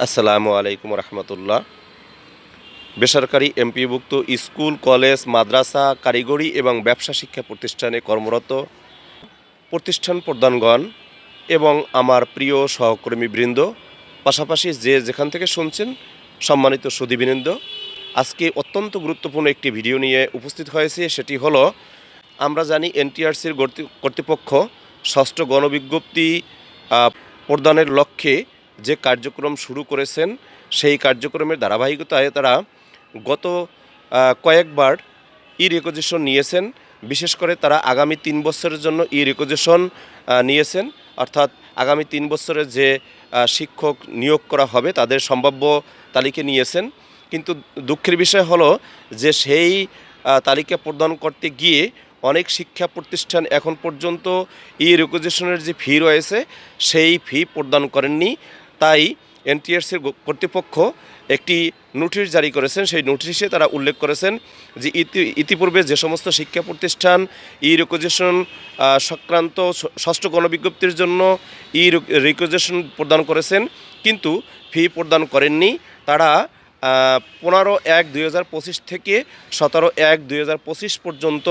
আসসালামু আলাইকুম রহমতুল্লাহ। বেসরকারি এমপিভুক্ত স্কুল, কলেজ, মাদ্রাসা, কারিগরি এবং ব্যবসা শিক্ষা প্রতিষ্ঠানে কর্মরত প্রতিষ্ঠান প্রধানগণ এবং আমার প্রিয় সহকর্মীবৃন্দ, পাশাপাশি যে যেখান থেকে শুনছেন সম্মানিত সুধীবৃন্দ, আজকে অত্যন্ত গুরুত্বপূর্ণ একটি ভিডিও নিয়ে উপস্থিত হয়েছে। সেটি হলো, আমরা জানি এনটিআরসির কর্তৃপক্ষ ষষ্ঠ গণবিজ্ঞপ্তি প্রদানের লক্ষ্যে যে কার্যক্রম শুরু করেছেন, সেই কার্যক্রমের ধারাবাহিকতায় তারা গত কয়েকবার ই রেকজিশন নিয়েছেন। বিশেষ করে তারা আগামী 3 বছরের জন্য ই রেকজিশন নিয়েছেন, অর্থাৎ আগামী 3 বছরে যে শিক্ষক নিয়োগ করা হবে তাদের সম্ভাব্য তালিকা নিয়েছেন। কিন্তু দুঃখের বিষয় হলো যে সেই তালিকা প্রদান করতে গিয়ে অনেক শিক্ষা প্রতিষ্ঠান এখন পর্যন্ত ই রেকজিশনের যে ফি রয়েছে সেই ফি প্রদান করেননি। তাই এনটিআরসির কর্তৃপক্ষ একটি নোটিশ জারি করেছেন। সেই নোটিশে তারা উল্লেখ করেছেন যে ইতিপূর্বে যে সমস্ত শিক্ষা প্রতিষ্ঠান ই রেকজিশন সংক্রান্ত ষষ্ঠ গণবিজ্ঞপ্তির জন্য ই রেকজিশন প্রদান করেছেন কিন্তু ফি প্রদান করেননি, তারা 15/1/2025 থেকে 17/1/2025 পর্যন্ত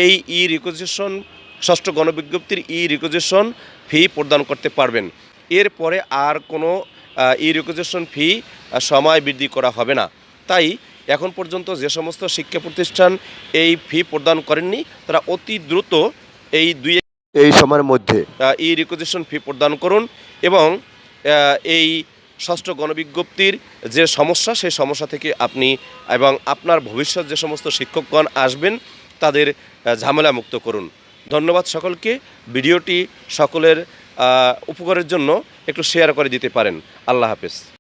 এই ই রেকজিশন ষষ্ঠ গণবিজ্ঞপ্তির ই রেকজিশন ফি প্রদান করতে পারবেন। এরপরে আর কোনো ই রেকজিশন ফি সময় বৃদ্ধি করা হবে না। তাই এখন পর্যন্ত যে সমস্ত শিক্ষা প্রতিষ্ঠান এই ফি প্রদান করেননি তারা অতি দ্রুত এই সময়ের মধ্যে ই রেকজিশন ফি প্রদান করুন এবং এই ষষ্ঠ গণবিজ্ঞপ্তির যে সমস্যা, সেই সমস্যা থেকে আপনি এবং আপনার ভবিষ্যৎ যে সমস্ত শিক্ষকগণ আসবেন তাদের ঝামেলা মুক্ত করুন। ধন্যবাদ সকলকে। ভিডিওটি সকলের উপকারের জন্য একটু শেয়ার করে দিতে পারেন। আল্লাহ হাফেজ।